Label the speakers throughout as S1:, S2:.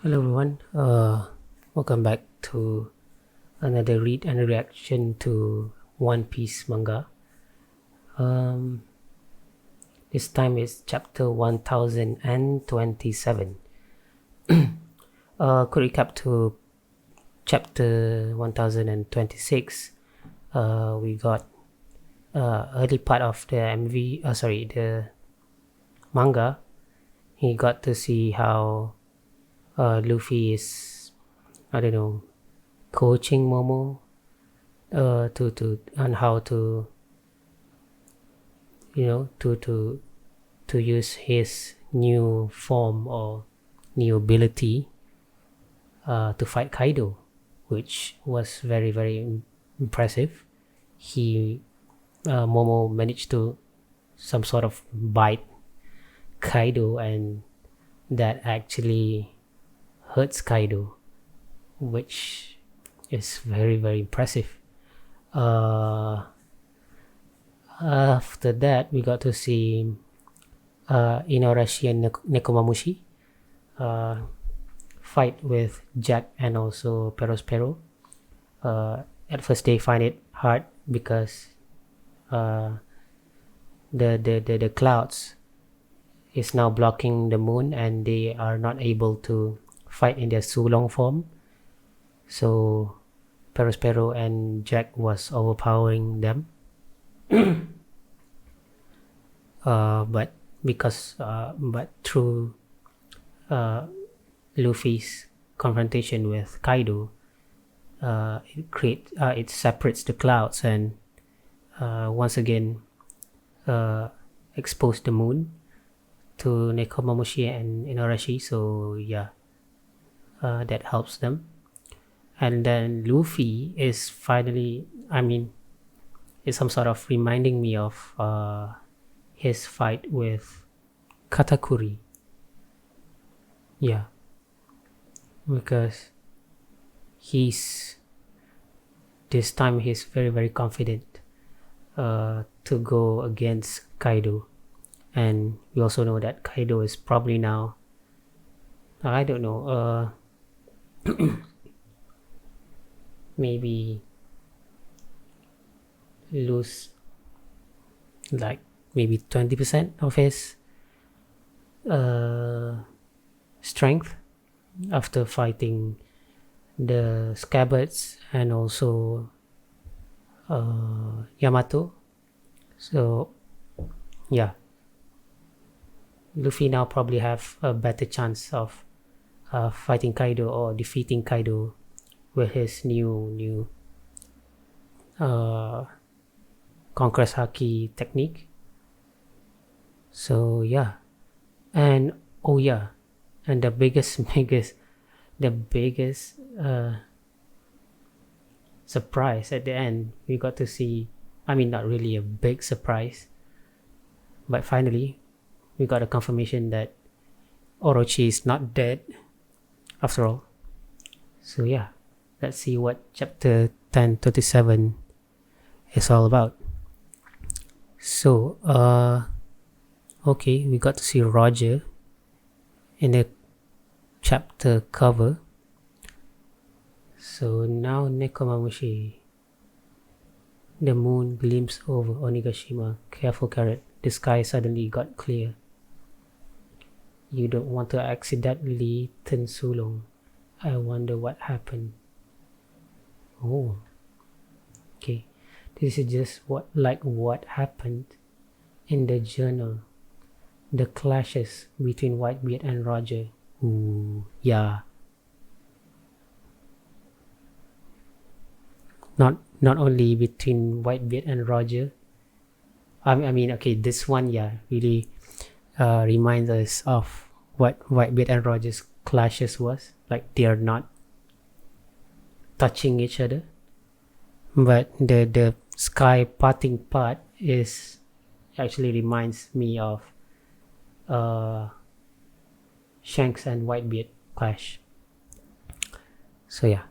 S1: Hello everyone, welcome back to another read and reaction to One Piece manga. Um, this time is chapter 1027. Quick recap to chapter 1026. We got early part of the the manga. He got to see how Luffy is, I don't know, coaching Momo to on how to to use his new form or new ability to fight Kaido, which was very impressive. He Momo managed to some sort of bite Kaido, and that actually hurts Kaido, which is very impressive. After that, we got to see Unuarashi and Nekomamushi fight with Jack and also Perospero. At first, they find it hard because the clouds is now blocking the moon, and they are not able to fight in their Sulong form. So Perospero and Jack was overpowering them. But through Luffy's confrontation with Kaido, it separates the clouds and once again exposed the moon to Nekomamushi and Unuarashi. So yeah, that helps them. And then Luffy is finally, it's some sort of reminding me of his fight with Katakuri. Yeah, because this time he's very confident to go against Kaido. And we also know that Kaido is probably now, I don't know, maybe lose like maybe 20% of his strength after fighting the Scabbards and also Yamato. So yeah, Luffy now probably have a better chance of fighting Kaido or defeating Kaido with his new Conqueror's Haki technique. So yeah, and oh yeah, and the biggest surprise at the end, we got to see, not really a big surprise, but finally we got a confirmation that Orochi is not dead after all. So yeah, let's see what chapter 1027 is all about. So okay, we got to see Roger in the chapter cover. So now Nekomamushi. The moon gleams over Onigashima. Careful, Carrot. The sky suddenly got clear. You don't want to accidentally turn Sulong. I wonder what happened. Oh. Okay. This is just what happened in the journal. The clashes between Whitebeard and Roger. Ooh, yeah. Not only between Whitebeard and Roger. Okay, this one, yeah, really reminds us of what Whitebeard and Roger's clashes was. Like, they are not touching each other, but the sky parting part is actually reminds me of Shanks and Whitebeard clash. So yeah,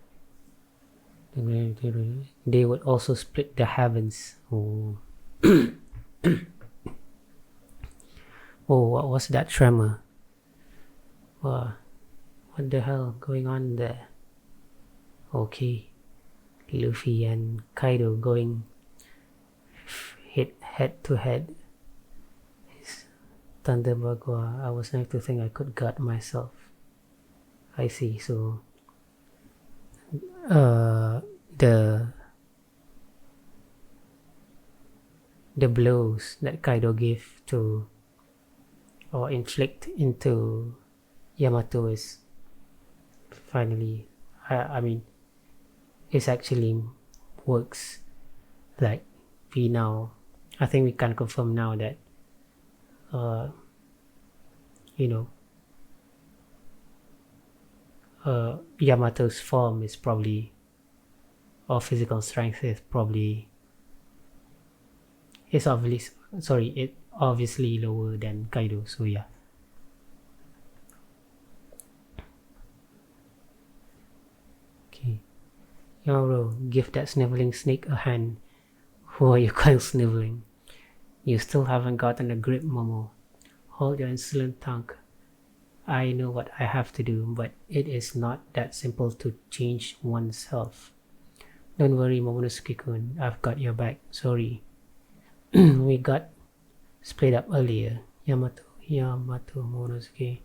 S1: they would also split the heavens. Oh. Oh, what was that tremor? What What the hell going on there? Okay, Luffy and Kaido going hit head to head. Thunder Bagua, I was never to think I could guard myself. I see, so the blows that Kaido gave to or inflict into Yamato is finally, I mean, it actually works. Like I think we can confirm now that Yamato's form is probably, or physical strength is probably, it's obviously lower than Kaido, so yeah. Okay. Yoro, give that sniveling snake a hand. Who are you calling sniveling? You still haven't gotten a grip, Momo. Hold your insolent tongue. I know what I have to do, but it is not that simple to change oneself. Don't worry, Momonosuke-kun. I've got your back. Sorry. We got split up earlier. Yamato, Momonosuke.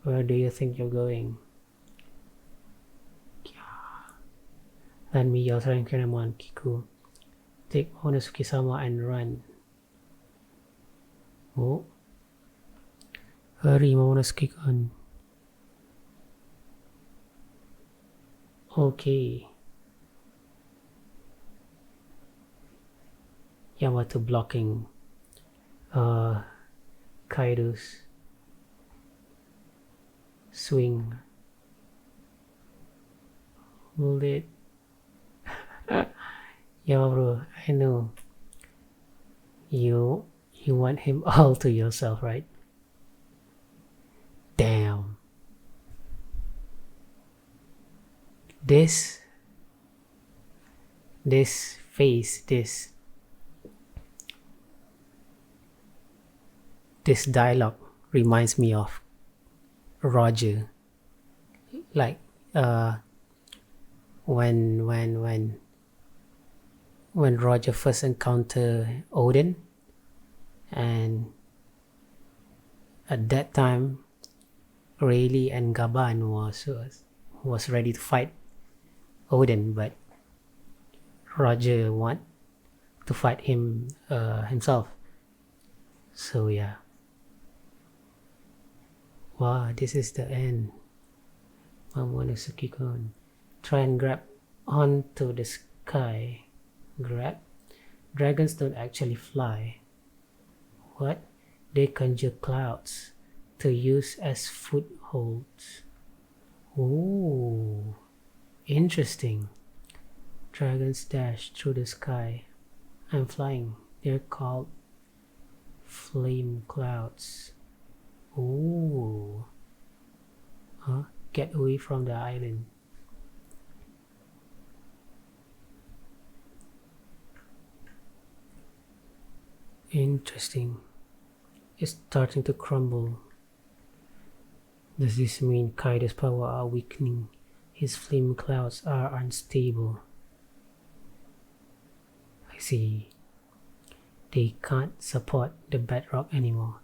S1: Where do you think you're going? Let me yell threaten Kinemon, Kiku. Take Momonosuke-sama and run. Oh. Hurry, Momonosuke-kun. Okay. Yamato blocking Kaido's swing. Hold it. Yamato, I know. You want him all to yourself, right? Damn. This face, this dialogue reminds me of Roger. Like when Roger first encountered Oden, and at that time Rayleigh and Gaban was ready to fight Oden, but Roger want to fight him himself. So yeah. Wow, this is the end. Momonosuke-kun. Try and grab onto the sky. Grab? Dragons don't actually fly. What? They conjure clouds to use as footholds. Oh, interesting. Dragons dash through the sky. I'm flying. They're called flame clouds. Oh. Huh? Get away from the island. Interesting. It's starting to crumble. Does this mean Kaido's power are weakening? His flame clouds are unstable. I see. They can't support the bedrock anymore.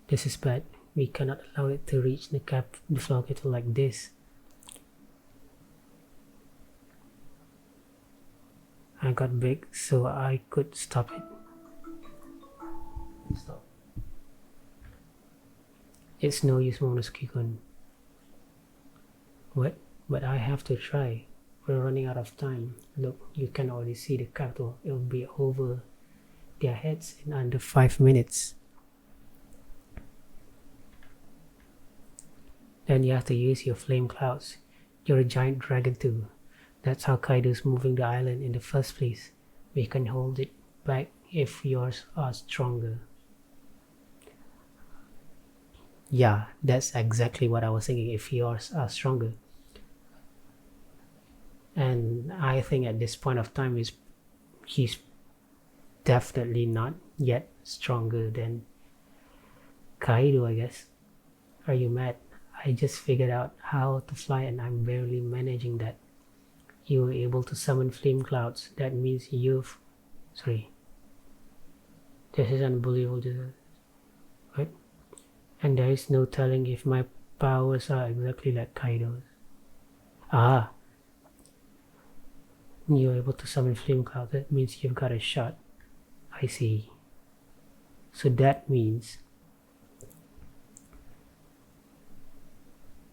S1: This is bad. We cannot allow it to reach the flocator like this. I got big so I could stop it. Stop. It's no use, Momonosuke-kun. What? But I have to try. We're running out of time. Look, you can already see the capital. It'll be over their heads in under 5 minutes. Then you have to use your flame clouds. You're a giant dragon too. That's how Kaido's moving the island in the first place. We can hold it back if yours are stronger. Yeah, that's exactly what I was thinking, if yours are stronger. And I think at this point of time he's definitely not yet stronger than Kaido, I guess. Are you mad? I just figured out how to fly and I'm barely managing that. You were able to summon flame clouds. That means you've... Sorry. This is unbelievable. Right? And there is no telling if my powers are exactly like Kaido's. Ah. You're able to summon flame clouds. That means you've got a shot. I see. So that means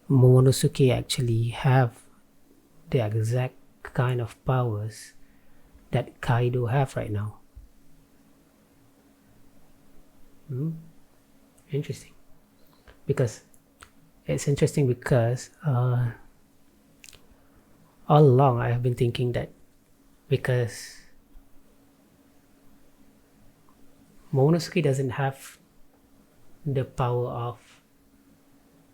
S1: Momonosuke actually have the exact kind of powers that Kaido have right now. Interesting. Because it's interesting because all along I have been thinking that because Momonosuke doesn't have the power of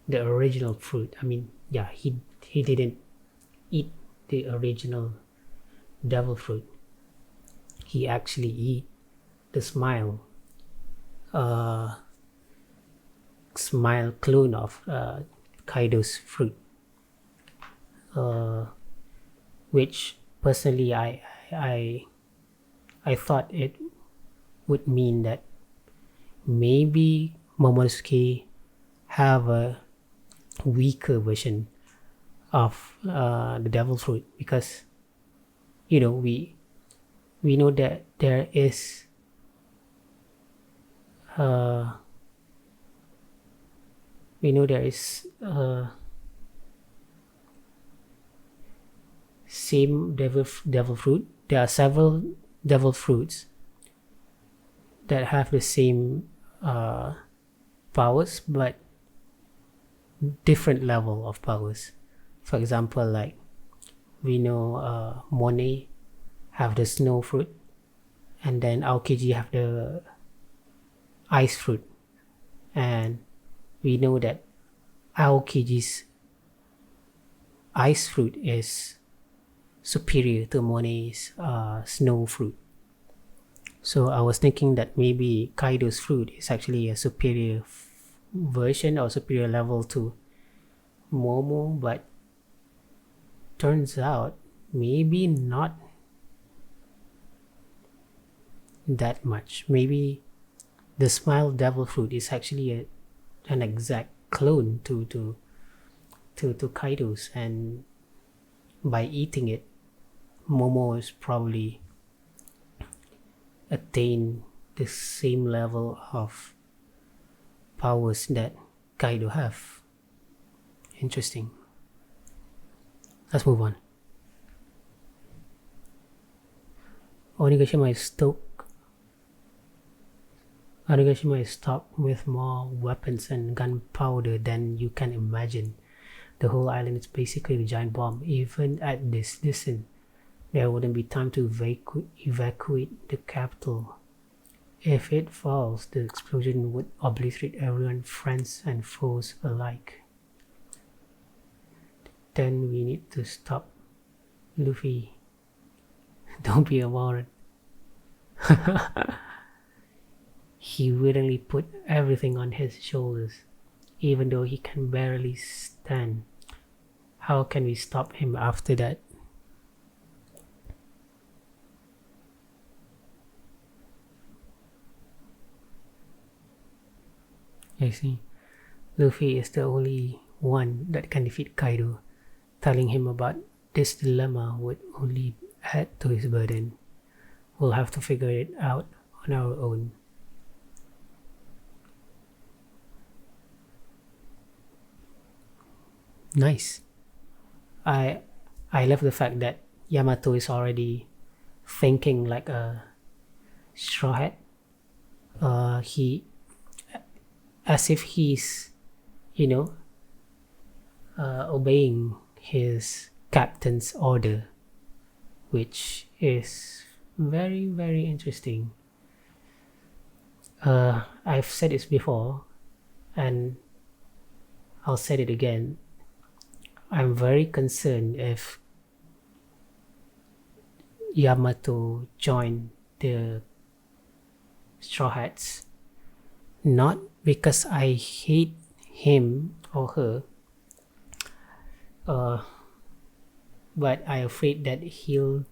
S1: the original fruit. I mean, yeah, he didn't eat the original devil fruit. He actually eat the smile clone of Kaido's fruit, which personally I thought it would mean that maybe Momonosuke have a weaker version of the devil fruit, because we know that there is same devil fruit. There are several devil fruits that have the same powers, but different level of powers. For example, like we know Monet have the snow fruit, and then Aokiji have the ice fruit, and we know that Aokiji's ice fruit is superior to Monet's snow fruit. So I was thinking that maybe Kaido's fruit is actually a superior version or superior level to Momo, but turns out maybe not that much. Maybe the smile devil fruit is actually an exact clone to Kaido's, and by eating it, Momo is probably attain the same level of powers that Kaido have. Interesting. Let's move on. Onigashima is stocked with more weapons and gunpowder than you can imagine. The whole island is basically a giant bomb. Even at this distance, there wouldn't be time to evacuate the capital. If it falls, the explosion would obliterate everyone, friends and foes alike. Then we need to stop Luffy. Don't be a moron. He willingly put everything on his shoulders, even though he can barely stand. How can we stop him after that? I see. Luffy is the only one that can defeat Kaido. Telling him about this dilemma would only add to his burden. We'll have to figure it out on our own. Nice. I love the fact that Yamato is already thinking like a straw hat. He, as if he's, obeying his captain's order, which is very, very interesting. I've said this before, and I'll say it again. I'm very concerned if Yamato joined the Strawhats, not because I hate him or her, uh, but I'm afraid that he'll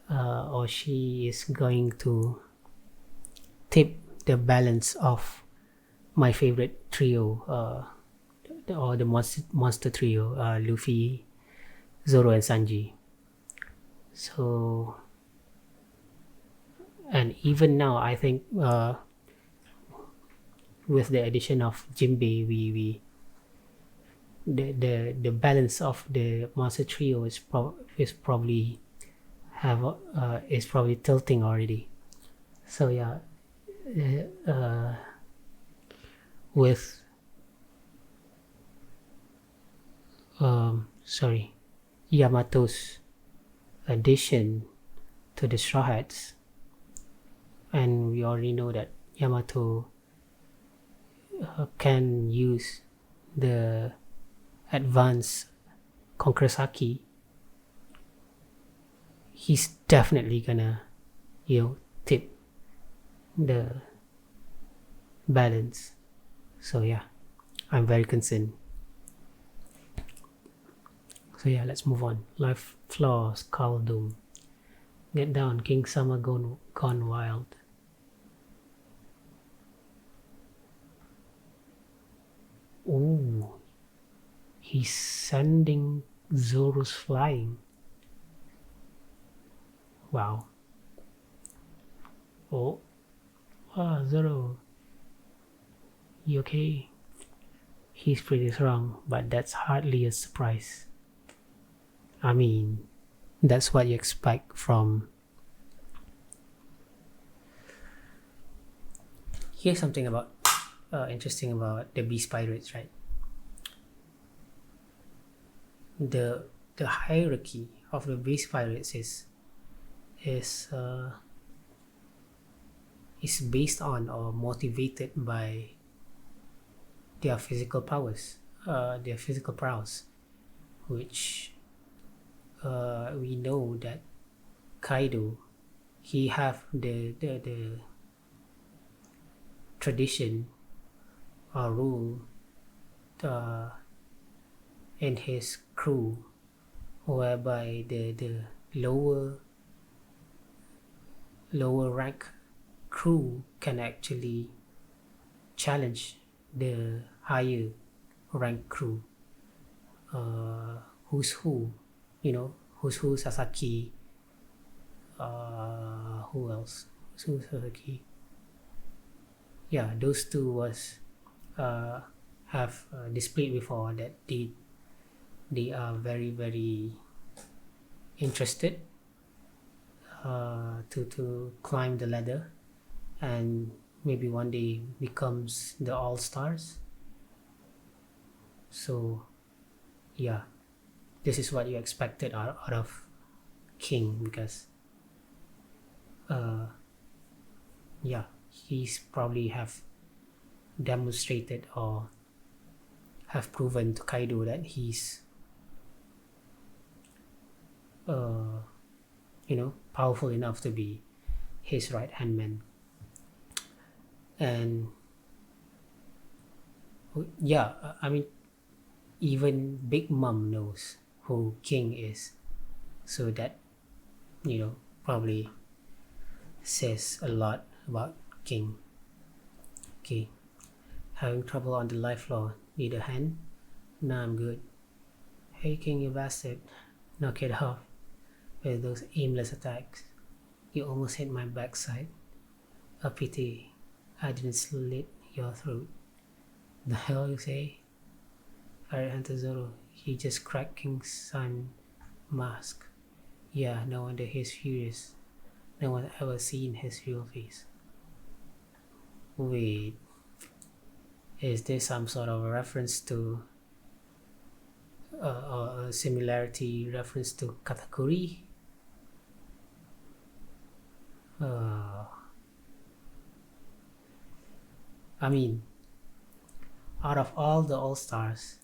S1: or she is going to tip the balance of my favorite trio, or the monster trio, Luffy, Zoro, and Sanji. So, and even now, I think with the addition of Jimbe, we the balance of the monster trio is probably is probably tilting already. So yeah, with sorry, Yamato's addition to the Strawhats, and we already know that Yamato can use the advanced Konkurasaki. He's definitely gonna, tip the balance. So yeah, I'm very concerned. So yeah, let's move on. Life flaws, Carl Doom. Get down, King Summer gone wild. Ooh, he's sending Zoro's flying. Wow. Oh, Zoro, you okay? He's pretty strong, but that's hardly a surprise. I mean, that's what you expect from. Here's something about interesting about the Beast Pirates, right? The hierarchy of the Beast Pirates is based on or motivated by their physical powers, their physical prowess, which we know that Kaido, he have the tradition or rule in his crew, whereby the lower rank crew can actually challenge the higher rank crew. Who's who, who's who, Sasaki, who else, who's who, Sasaki, yeah, those two was have displayed before that they are very very interested to climb the ladder and maybe one day becomes the all stars. So yeah, this is what you expected out of King, because yeah, he's probably have demonstrated or have proven to Kaido that he's powerful enough to be his right hand man. And yeah, I mean, even Big Mom knows who King is, so that probably says a lot about King. Okay, having trouble on the life floor, need a hand? Nah, I'm good. Hey King, you bastard, knock it off with those aimless attacks. You almost hit my backside. A pity I didn't slit your throat. The hell you say? Fire Hunter Zoro, he just cracked King's son mask. Yeah, no wonder he's furious. No one ever seen his real face. Wait, is this some sort of a reference to a similarity reference to Katakuri? I mean, out of all the All-Stars,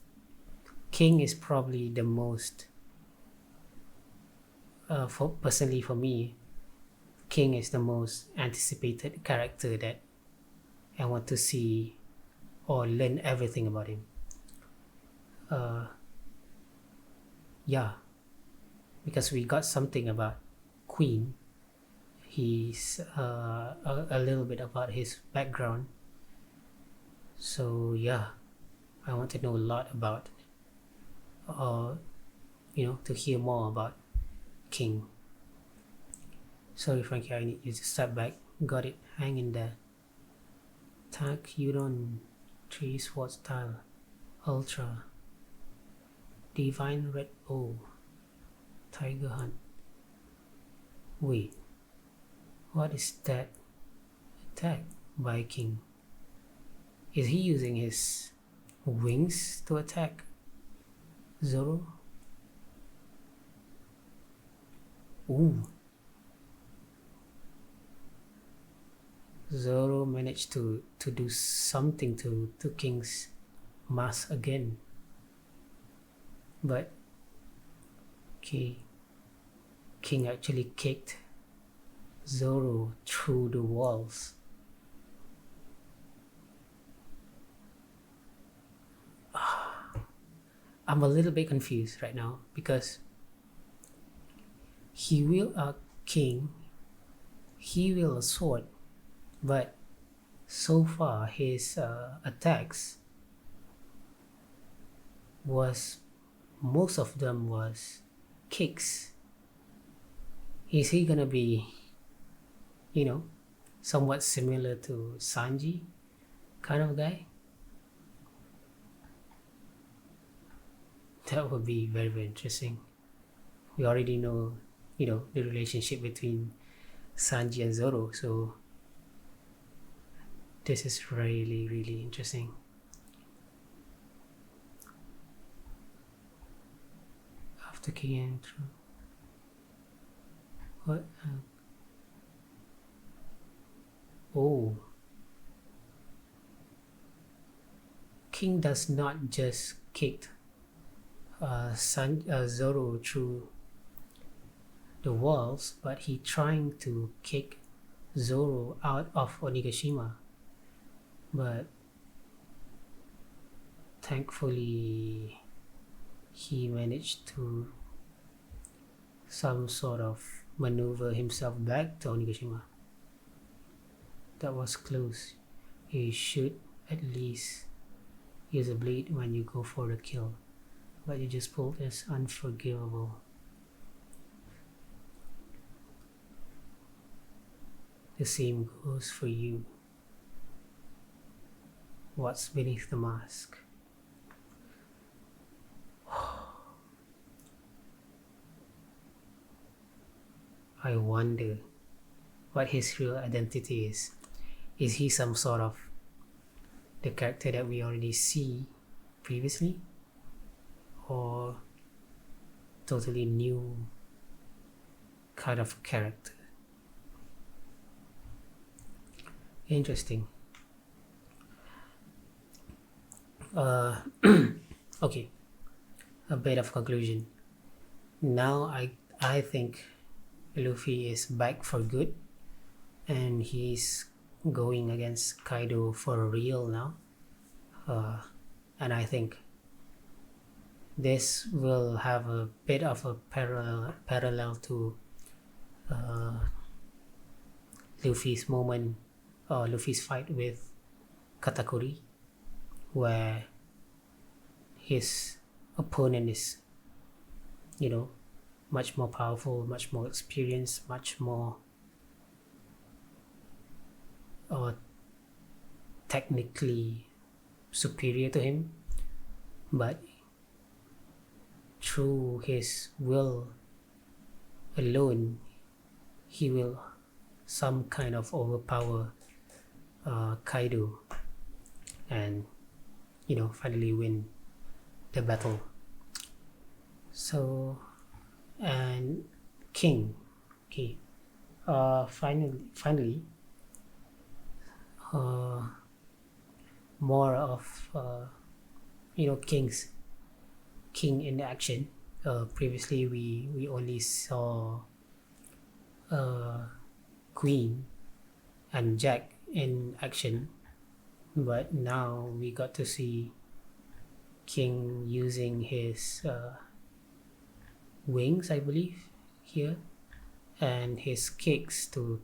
S1: King is probably the most, personally for me, King is the most anticipated character that I want to see or learn everything about him. yeah, because we got something about Queen. He's a little bit about his background. So yeah, I want to know a lot about, to hear more about King. Sorry, Frankie, I need you to step back. Got it. Hang in there. Tag Udon 3 Sword Style Ultra Divine Red O Tiger Hunt. Wait, what is that attack by King? Is he using his wings to attack Zoro? Ooh. Zoro managed to do something to King's mask again. But okay, King actually kicked Zoro through the walls. I'm a little bit confused right now because he wield a king, he wield a sword, but so far his attacks was, most of them was kicks. Is he gonna be, somewhat similar to Sanji kind of guy? That would be very, very interesting. We already know, the relationship between Sanji and Zoro, so this is really, really interesting. After King through what? Oh, King does not just kick Zoro through the walls, but he trying to kick Zoro out of Onigashima. But thankfully, he managed to some sort of maneuver himself back to Onigashima. That was close. You should at least use a blade when you go for the kill. What you just pulled is unforgivable. The same goes for you. What's beneath the mask? I wonder what his real identity is. Is he some sort of the character that we already see previously? Or totally new kind of character? Interesting. Okay, a bit of conclusion. Now I think Luffy is back for good, and he's going against Kaido for real now. And I think this will have a bit of a parallel to Luffy's fight with Katakuri, where his opponent is, much more powerful, much more experienced, much more technically superior to him, but through his will alone, he will some kind of overpower Kaido and finally win the battle. So, and King, okay, finally more of King in action. Previously we only saw Queen and Jack in action, but now we got to see King using his wings, I believe, here, and his kicks to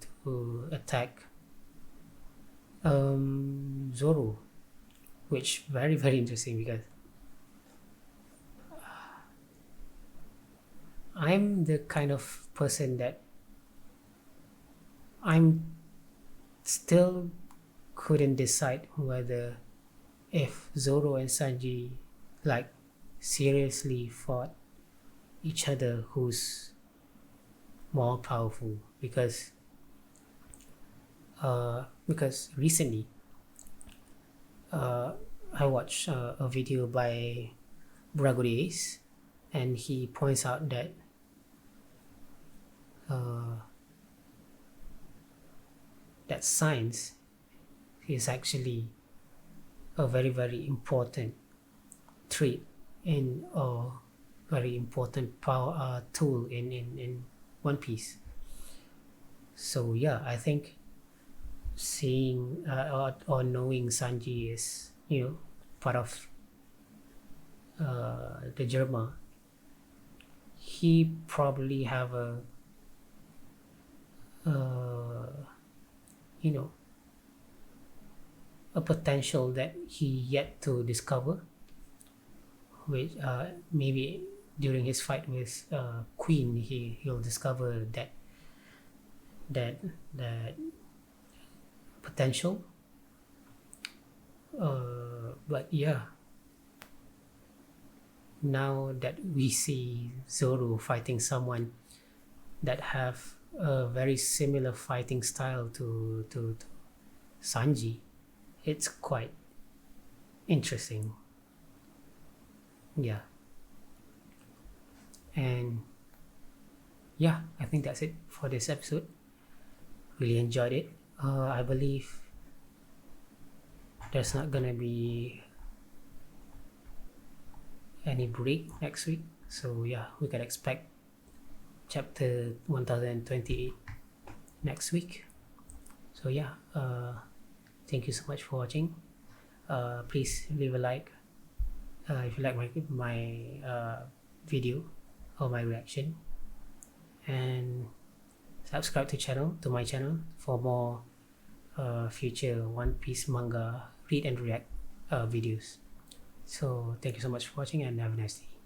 S1: attack Zoro, which very interesting because I'm the kind of person that I'm still couldn't decide whether if Zoro and Sanji like seriously fought each other who's more powerful, because recently I watched a video by Bragodes, and he points out that that science is actually a very important trait in a very important power tool in One Piece. So yeah, I think seeing or knowing Sanji is, you know, part of the Germa, he probably have a you know, a potential that he yet to discover, which maybe during his fight with Queen he'll discover that potential. But yeah, now that we see Zoro fighting someone that have a very similar fighting style to Sanji, it's quite interesting. Yeah. And yeah, I think that's it for this episode. Really enjoyed it. I believe there's not gonna be any break next week, so yeah, we can expect chapter 1028 next week. So yeah, thank you so much for watching. Please leave a like if you like my video or my reaction, and subscribe to my channel for more future One Piece manga read and react videos. So thank you so much for watching, and have a nice day.